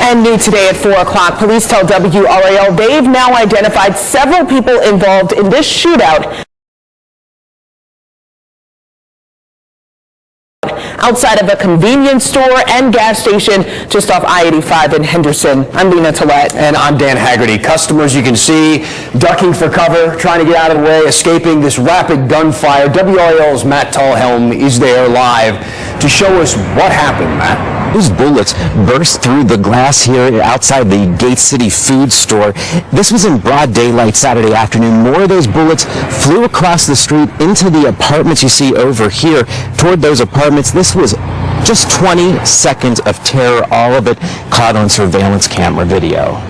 And new today at 4 o'clock, police tell WRAL they've now identified several people involved in this shootout outside of a convenience store and gas station just off I-85 in Henderson. I'm Lena Tillett. And I'm Dan Haggerty. Customers, you can see, ducking for cover, trying to get out of the way, escaping this rapid gunfire. WRAL's Matt Tallhelm is there live to show us what happened, Matt. These bullets burst through the glass here outside the Gate City food store. This was in broad daylight Saturday afternoon. More of those bullets flew across the street into the apartments you see over here. Toward those apartments, this was just 20 seconds of terror, all of it caught on surveillance camera video.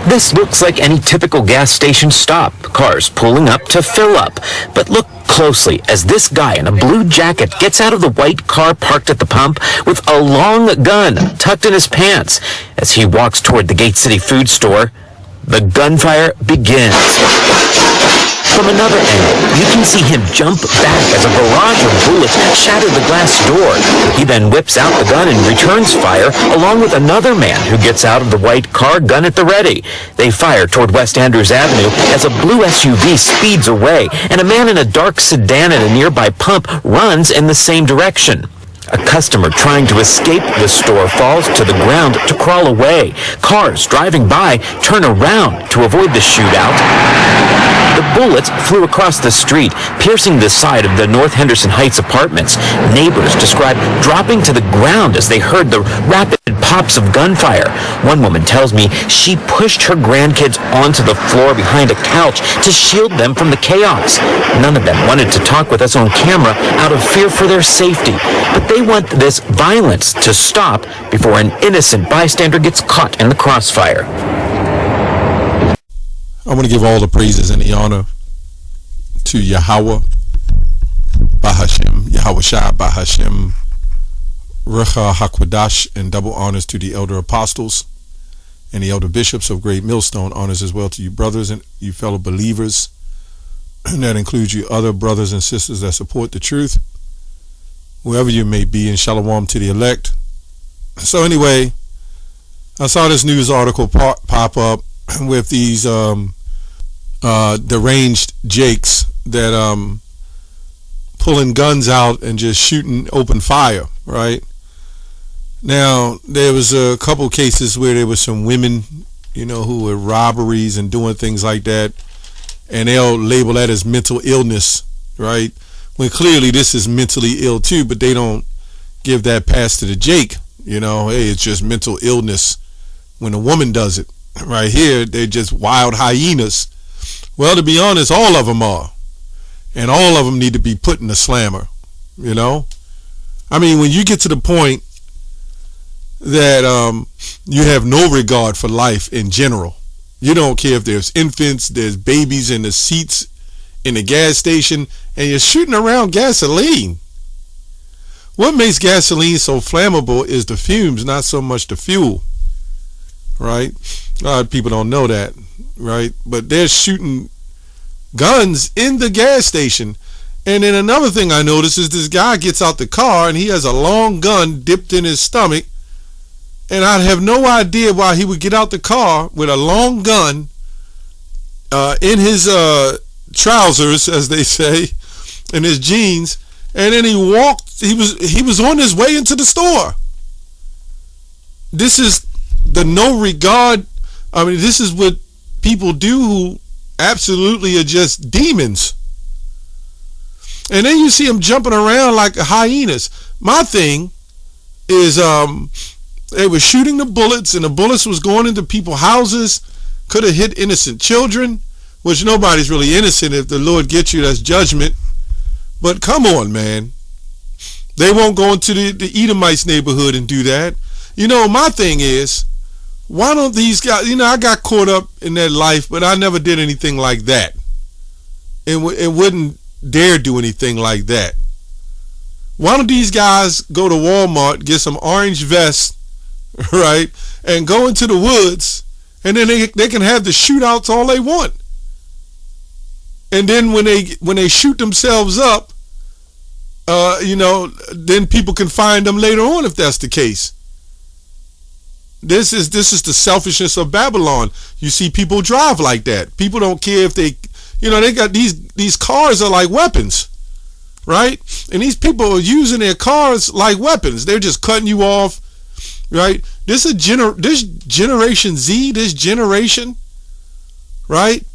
This looks like any typical gas station stop. Cars pulling up to fill up. But look closely as this guy in a blue jacket gets out of the white car parked at the pump with a long gun tucked in his pants. As he walks toward the Gate City food store, the gunfire begins. From another angle, you can see him jump back as a barrage of bullets shatter the glass door. He then whips out the gun and returns fire, along with another man who gets out of the white car, gun at the ready. They fire toward West Andrews Avenue as a blue SUV speeds away, and a man in a dark sedan at a nearby pump runs in the same direction. A customer trying to escape the store falls to the ground to crawl away. Cars driving by turn around to avoid the shootout. The bullets flew across the street, piercing the side of the North Henderson Heights apartments. Neighbors describe dropping to the ground as they heard the rapid pops of gunfire. One woman tells me she pushed her grandkids onto the floor behind a couch to shield them from the chaos. None of them wanted to talk with us on camera out of fear for their safety, but they want this violence to stop before an innocent bystander gets caught in the crossfire. I want to give all the praises and the honor to Yahweh, Bahashem, Yahweh Shai, Bahashem, Recha HaKwadash, and double honors to the elder apostles and the elder bishops of Great Millstone. Honors as well to you brothers and you fellow believers. And that includes you other brothers and sisters that support the truth, wherever you may be, and shalom to the elect. So anyway, I saw this news article pop up with these deranged jakes that pulling guns out and just shooting open fire, right? Now, there was a couple cases where there were some women, who were robberies and doing things like that, and they'll label that as mental illness, right? When clearly this is mentally ill too, but they don't give that pass to the jake. Hey, it's just mental illness when a woman does it. Right here, they're just wild hyenas. Well, to be honest, all of them are. And all of them need to be put in the slammer, I mean, when you get to the point that you have no regard for life in general, you don't care if there's infants, there's babies in the seats in the gas station, and you're shooting around gasoline. What makes gasoline so flammable is the fumes, not so much the fuel. Right? A lot of people don't know that, right? But they're shooting guns in the gas station. And then another thing I noticed is this guy gets out the car and he has a long gun dipped in his stomach. And I have no idea why he would get out the car with a long gun in his trousers, as they say, in his jeans. And then he was on his way into the store. This is the no regard. I mean, this is what people do who absolutely are just demons. And then you see them jumping around like hyenas. My thing is they were shooting the bullets, and the bullets was going into people's houses, could have hit innocent children, which nobody's really innocent. If the Lord gets you, that's judgment. But come on, man. They won't go into the Edomites neighborhood and do that. My thing is, why don't these guys, I got caught up in that life, but I never did anything like that. And wouldn't dare do anything like that. Why don't these guys go to Walmart, get some orange vests, right, and go into the woods, and then they can have the shootouts all they want. And then when they shoot themselves up, then people can find them later on if that's the case. This is the selfishness of Babylon. You see people drive like that. People don't care if they got these cars are like weapons, right? And these people are using their cars like weapons. They're just cutting you off, right? This generation Z, this generation, right?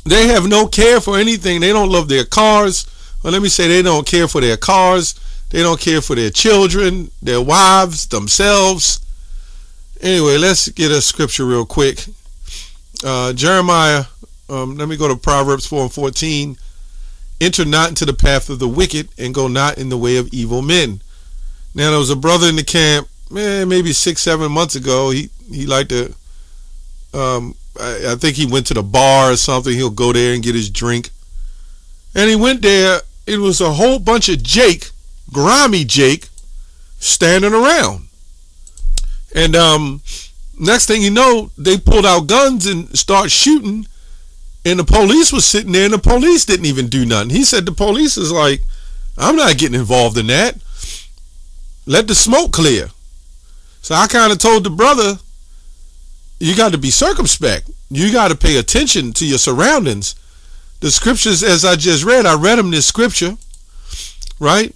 They have no care for anything. They don't love their cars. Well, let me say they don't care for their cars. They don't care for their children, their wives, themselves. Anyway, let's get a scripture real quick. Jeremiah, let me go to Proverbs 4:14. Enter not into the path of the wicked, and go not in the way of evil men. Now, there was a brother in the camp, maybe 6-7 months ago. He liked to, I think he went to the bar or something. He'll go there and get his drink. And he went there. It was a whole bunch of grimy Jake, standing around. And next thing you know, they pulled out guns and start shooting. And the police was sitting there, and the police didn't even do nothing. He said the police is like, I'm not getting involved in that. Let the smoke clear. So I kind of told the brother, you got to be circumspect. You got to pay attention to your surroundings. The scriptures, as I just read, I read them this scripture, right?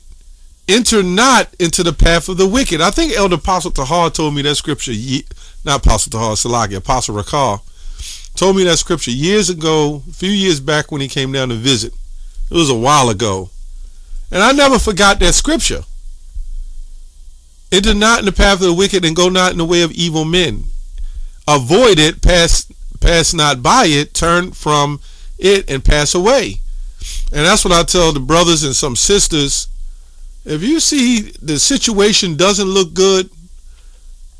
Enter not into the path of the wicked. I think Elder Apostle Tahar told me that scripture, not Apostle Tahar, Salaki, Apostle Rakar, told me that scripture years ago, a few years back when he came down to visit. It was a while ago. And I never forgot that scripture. Enter not in the path of the wicked, and go not in the way of evil men. Avoid it, pass not by it, turn from it, and pass away. And that's what I tell the brothers and some sisters. If you see the situation doesn't look good,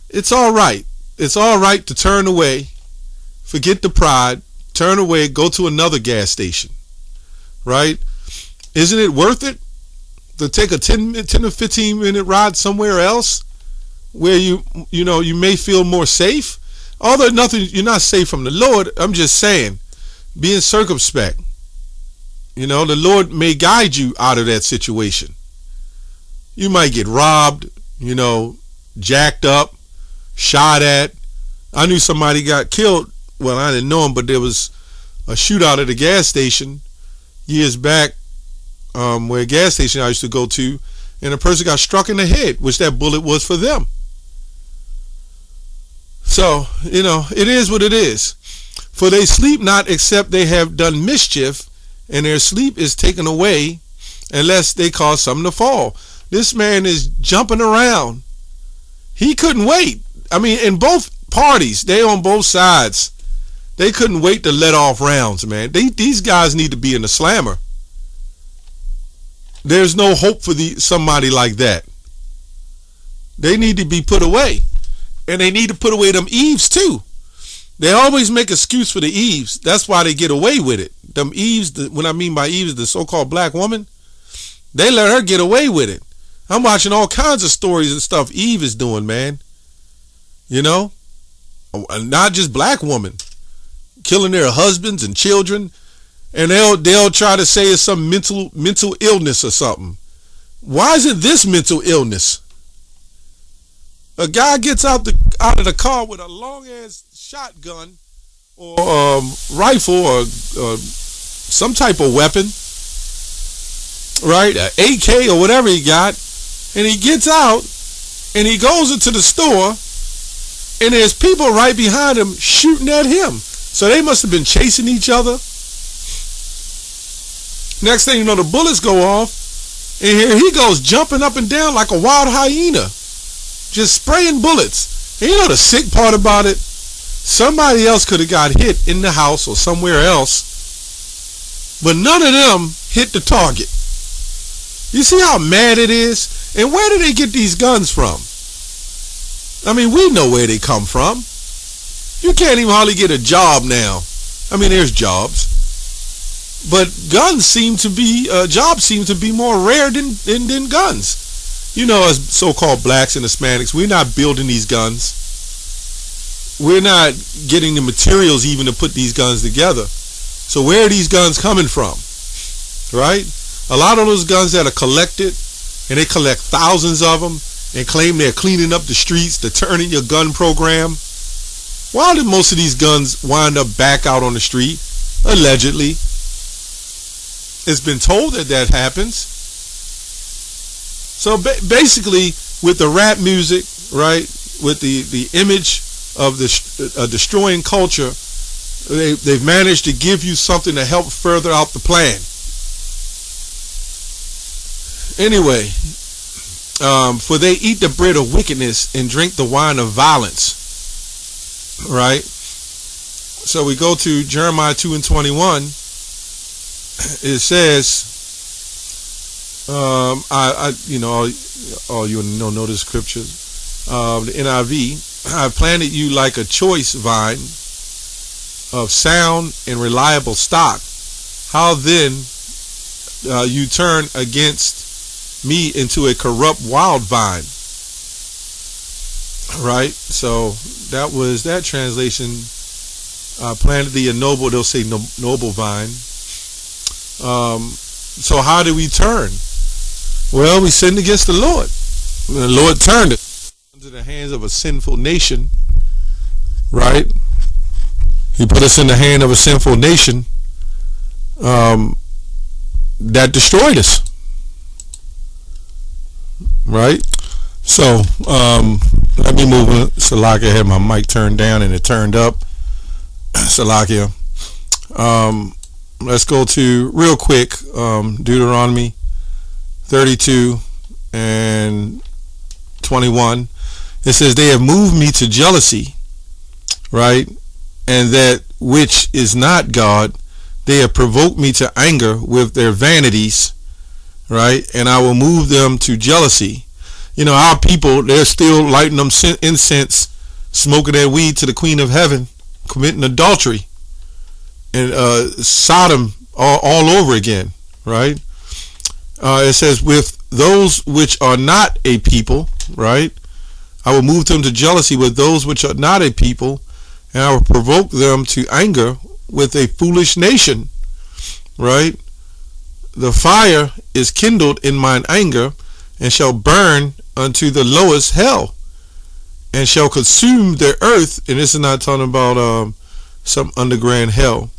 it's all right. It's all right to turn away, forget the pride, turn away, go to another gas station, right? Isn't it worth it to take a 10 or 15 minute ride somewhere else where you may feel more safe? Although you're not safe from the Lord. I'm just saying, being circumspect. The Lord may guide you out of that situation. You might get robbed, jacked up, shot at. I knew somebody got killed. Well, I didn't know him, but there was a shootout at a gas station years back, where a gas station I used to go to, and a person got struck in the head, which that bullet was for them. So, it is what it is. For they sleep not except they have done mischief, and their sleep is taken away unless they cause something to fall. This man is jumping around. He couldn't wait. I mean, in both parties, they on both sides. They couldn't wait to let off rounds, man. These guys need to be in the slammer. There's no hope for somebody like that. They need to be put away. And they need to put away them Eves too. They always make excuse for the Eves. That's why they get away with it. Them Eves, when I mean by Eves, the so-called black woman, they let her get away with it. I'm watching all kinds of stories and stuff Eve is doing, man. Not just black women, killing their husbands and children, and they'll try to say it's some mental illness or something. Why isn't this mental illness? A guy gets out of the car with a long ass shotgun or rifle or some type of weapon, right? An AK or whatever he got, and he gets out and he goes into the store, and there's people right behind him shooting at him. So they must have been chasing each other. Next thing you know, the bullets go off, and here he goes jumping up and down like a wild hyena, just spraying bullets. And the sick part about it, somebody else could have got hit in the house or somewhere else, but none of them hit the target. You see how mad it is? And where do they get these guns from? I mean, we know where they come from. You can't even hardly get a job now. I mean, there's jobs, but jobs seem to be more rare than guns. As so-called blacks and Hispanics, we're not building these guns. We're not getting the materials even to put these guns together. So where are these guns coming from? Right? A lot of those guns that are collected, and they collect thousands of them, and claim they're cleaning up the streets, the turn in your gun program. Why did most of these guns wind up back out on the street? Allegedly. It's been told that that happens. So basically, with the rap music, right, with the image of the destroying culture, they've managed to give you something to help further out the plan. Anyway, for they eat the bread of wickedness and drink the wine of violence. Right? So we go to Jeremiah 2:21. It says, all you know the scriptures. The NIV, I planted you like a choice vine of sound and reliable stock. How then you turn against me into a corrupt wild vine? Right? So that was that translation. Planted thee a noble, they'll say noble vine. So how do we turn? Well, we sinned against the Lord. The Lord turned it into the hands of a sinful nation. Right? He put us in the hand of a sinful nation that destroyed us. Right? So, let me move on. Salakia, I had my mic turned down and it turned up. Salakia. Let's go to, real quick, Deuteronomy 32 and 21. It says, they have moved me to jealousy, right? And that which is not God, they have provoked me to anger with their vanities, right? And I will move them to jealousy. You know, our people, they're still lighting them incense, smoking that weed to the Queen of Heaven, committing adultery and Sodom all over again, right? It says, with those which are not a people, right? I will move them to jealousy with those which are not a people, and I will provoke them to anger with a foolish nation, right? The fire is kindled in mine anger, and shall burn unto the lowest hell, and shall consume the earth, and this is not talking about some underground hell,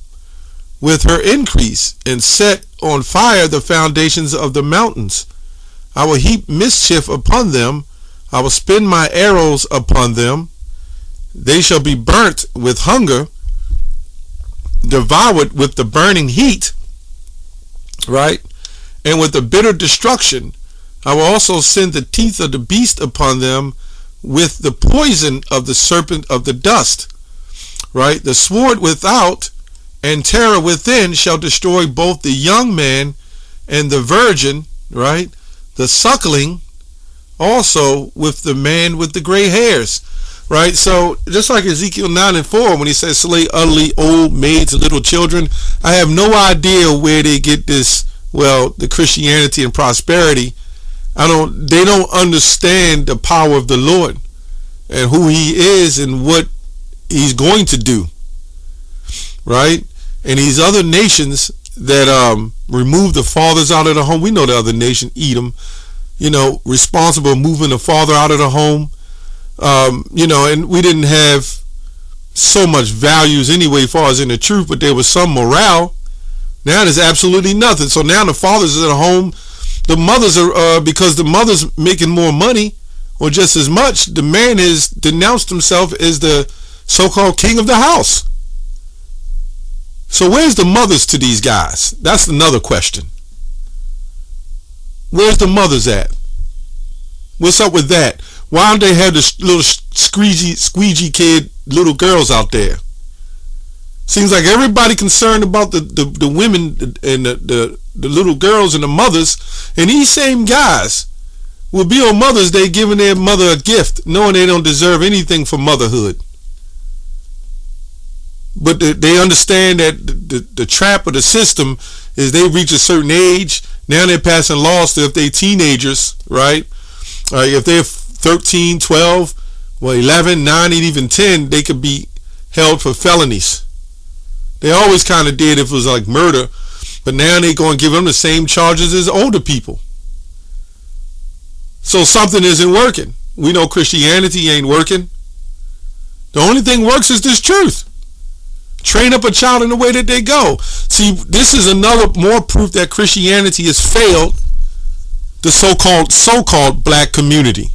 with her increase, and set on fire the foundations of the mountains. I will heap mischief upon them, I will spin my arrows upon them, they shall be burnt with hunger, devoured with the burning heat, right? And with the bitter destruction. I will also send the teeth of the beast upon them, with the poison of the serpent of the dust, right? The sword without and terror within shall destroy both the young man and the virgin, right? The suckling also with the man with the gray hairs, right? So just like Ezekiel 9:4, when he says slay utterly old maids and little children, I have no idea where they get this, well, the Christianity and prosperity. They don't understand the power of the Lord and who he is and what he's going to do, right? And these other nations that remove the fathers out of the home, we know the other nation, Edom, responsible for moving the father out of the home, and we didn't have so much values anyway as far as in the truth, but there was some morale. Now there's absolutely nothing. So now the fathers are at home. The mothers are, because the mother's making more money or just as much, the man has denounced himself as the so-called king of the house. So where's the mothers to these guys? That's another question. Where's the mothers at? What's up with that? Why don't they have the little squeegee kid little girls out there? Seems like everybody concerned about the women and the little girls and the mothers, and these same guys will be on Mother's Day giving their mother a gift, knowing they don't deserve anything for motherhood. But they understand that the trap of the system is they reach a certain age, now they're passing laws that if they're teenagers, right? If they're 13, 12, 11, 9, and even 10, they could be held for felonies. They always kind of did if it was like murder, but now they're going to give them the same charges as older people. So something isn't working. We know Christianity ain't working. The only thing works is this truth. Train up a child in the way that they go. See, this is another more proof that Christianity has failed the so-called black community.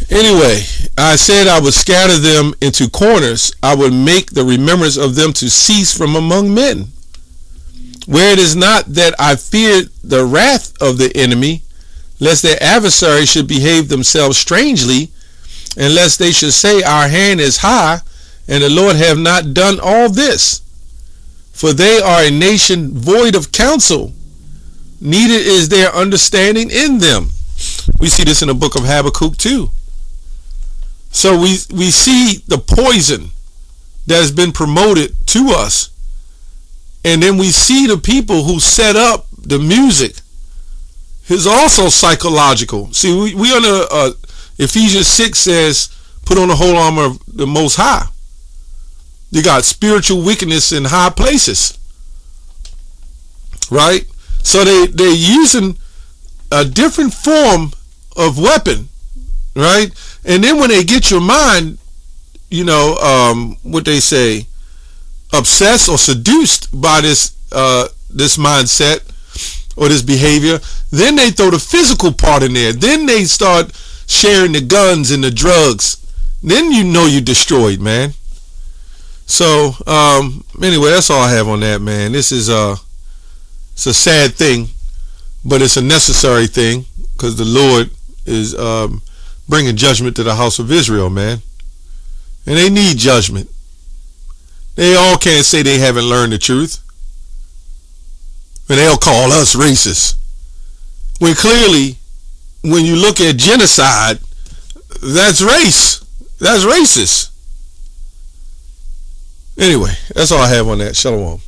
Anyway, I said I would scatter them into corners. I would make the remembrance of them to cease from among men. Where it is not that I fear the wrath of the enemy, lest their adversaries should behave themselves strangely, and lest they should say, our hand is high, and the Lord have not done all this. For they are a nation void of counsel, neither is there understanding in them. We see this in the book of Habakkuk too. So we see the poison that has been promoted to us. And then we see the people who set up the music is also psychological. See, we under Ephesians 6 says, put on the whole armor of the Most High. You got spiritual wickedness in high places, right? So they're using a different form of weapon, right? And then when they get your mind, you know, what they say, obsessed or seduced by this mindset or this behavior, then they throw the physical part in there. Then they start sharing the guns and the drugs. Then you know you're destroyed, man. So anyway, that's all I have on that, man. This is it's a sad thing, but it's a necessary thing, because the Lord is bringing judgment to the house of Israel, man. And they need judgment. They all can't say they haven't learned the truth. And they'll call us racist. When clearly, when you look at genocide, that's race. That's racist. Anyway, that's all I have on that. Shalom.